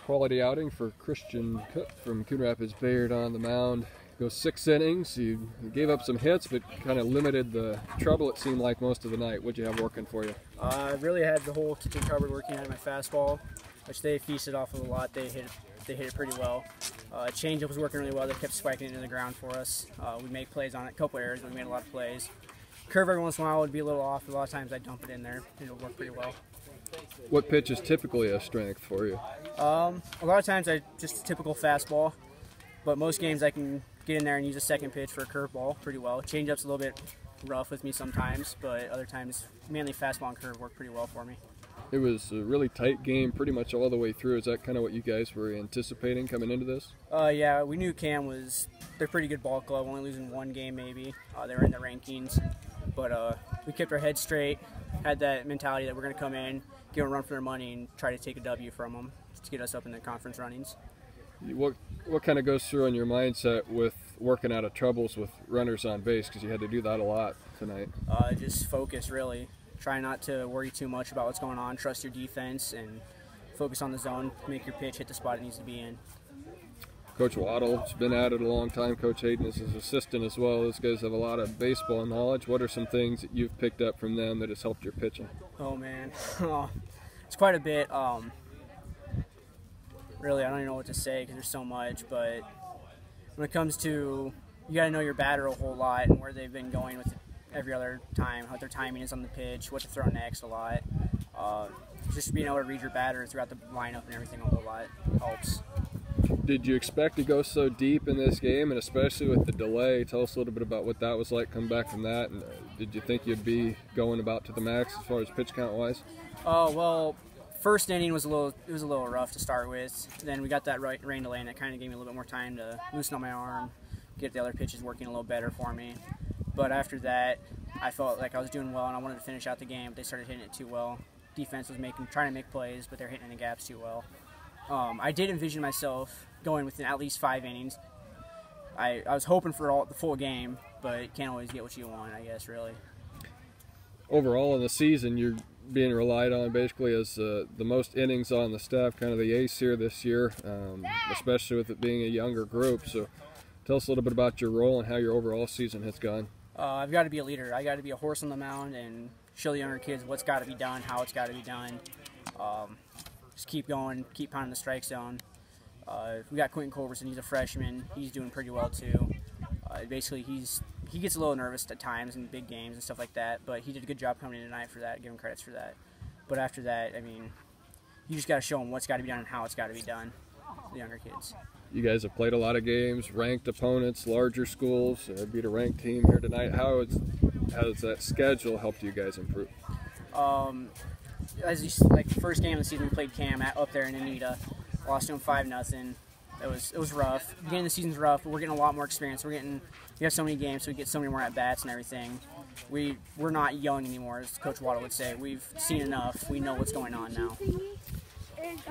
Quality outing for Christian Cook from Coon Rapids-Bayard on the mound. Goes 6 innings. You gave up some hits, but kind of limited the trouble, it seemed like, most of the night. What'd you have working for you? I really had the whole kitchen cupboard working at my fastball, which they feasted off of a lot. They hit it pretty well. Changeup was working really well. They kept spiking it into the ground for us. We make plays on it, a couple errors, but we made a lot of plays. Curve every once in a while would be a little off. A lot of times I dump it in there, and it'll work pretty well. What pitch is typically a strength for you? A lot of times I just a typical fastball, but most games I can get in there and use a second pitch for a curveball pretty well. Changeup's a little bit rough with me sometimes, but other times mainly fastball and curve work pretty well for me. It was a really tight game pretty much all the way through. Is that kind of what you guys were anticipating coming into this? Yeah, we knew Cam they're pretty good ball club, only losing one game maybe. They were in the rankings, but we kept our heads straight, had that mentality that we're going to come in, give them a run for their money, and try to take a W from them to get us up in the conference runnings. What kind of goes through on your mindset with working out of troubles with runners on base, because you had to do that a lot tonight? Just focus, really. Try not to worry too much about what's going on. Trust your defense and focus on the zone. Make your pitch hit the spot it needs to be in. Coach Waddle's been at it a long time. Coach Hayden is his assistant as well. Those guys have a lot of baseball knowledge. What are some things that you've picked up from them that has helped your pitching? Oh, man. It's quite a bit. Really, I don't even know what to say because there's so much. But when it comes to, you got to know your batter a whole lot and where they've been going with it every other time, what their timing is on the pitch, what to throw next a lot. Just being able to read your batter throughout the lineup and everything a whole lot helps. Did you expect to go so deep in this game, and especially with the delay? Tell us a little bit about what that was like coming back from that, and did you think you'd be going about to the max as far as pitch count wise? Well, first inning was a little rough to start with. Then we got that rain delay, and that kind of gave me a little bit more time to loosen up my arm, get the other pitches working a little better for me. But after that, I felt like I was doing well, and I wanted to finish out the game, but they started hitting it too well. Defense was trying to make plays, but they're hitting in the gaps too well. I did envision myself going within at least 5 innings. I was hoping for the full game, but you can't always get what you want, I guess, really. Overall in the season, you're being relied on basically as the most innings on the staff, kind of the ace here this year, especially with it being a younger group. So tell us a little bit about your role and how your overall season has gone. I've got to be a leader. I got to be a horse on the mound and show the younger kids what's got to be done, how it's got to be done. Just keep going, keep pounding the strike zone. We got Quentin Culberson. He's a freshman. He's doing pretty well too. Basically, he gets a little nervous at times in big games and stuff like that, but he did a good job coming in tonight for that. Give him credits for that. But after that, I mean, you just got to show them what's got to be done and how it's got to be done. The younger kids. You guys have played a lot of games, ranked opponents, larger schools, beat a ranked team here tonight. How has that schedule helped you guys improve? Like the first game of the season, we played Cam up there in Anita. Lost to him 5-0. It was rough. The beginning of the season's rough, but we're getting a lot more experience. We have so many games, so we get so many more at bats and everything. We're not young anymore, as Coach Waddle would say. We've seen enough. We know what's going on now.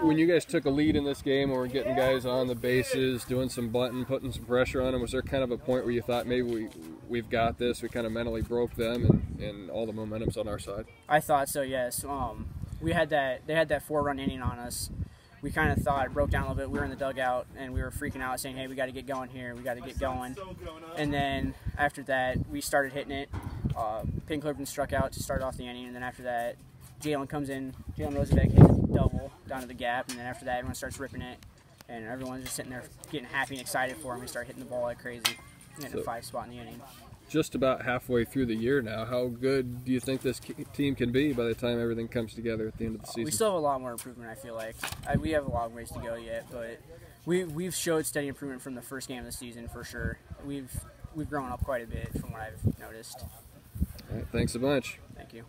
When you guys took a lead in this game and were getting guys on the bases, doing some bunting, putting some pressure on them, was there kind of a point where you thought maybe we've got this? We kind of mentally broke them and all the momentum's on our side? I thought so, yes. They had that 4-run inning on us. We kind of thought it broke down a little bit. We were in the dugout and we were freaking out, saying, "Hey, we got to get going here. We got to get going." And then after that, we started hitting it. Peyton Clifton struck out to start off the inning, and then after that, Jalen comes in. Jalen Rosenbeck hits a double down to the gap, and then after that, everyone starts ripping it, and everyone's just sitting there getting happy and excited for him. We start hitting the ball like crazy. We hit a 5 spot in the inning. Just about halfway through the year now, how good do you think this team can be by the time everything comes together at the end of the season? We still have a lot more improvement, I feel like. We have a long ways to go yet, but we've showed steady improvement from the first game of the season for sure. We've grown up quite a bit from what I've noticed. All right, thanks a bunch. Thank you.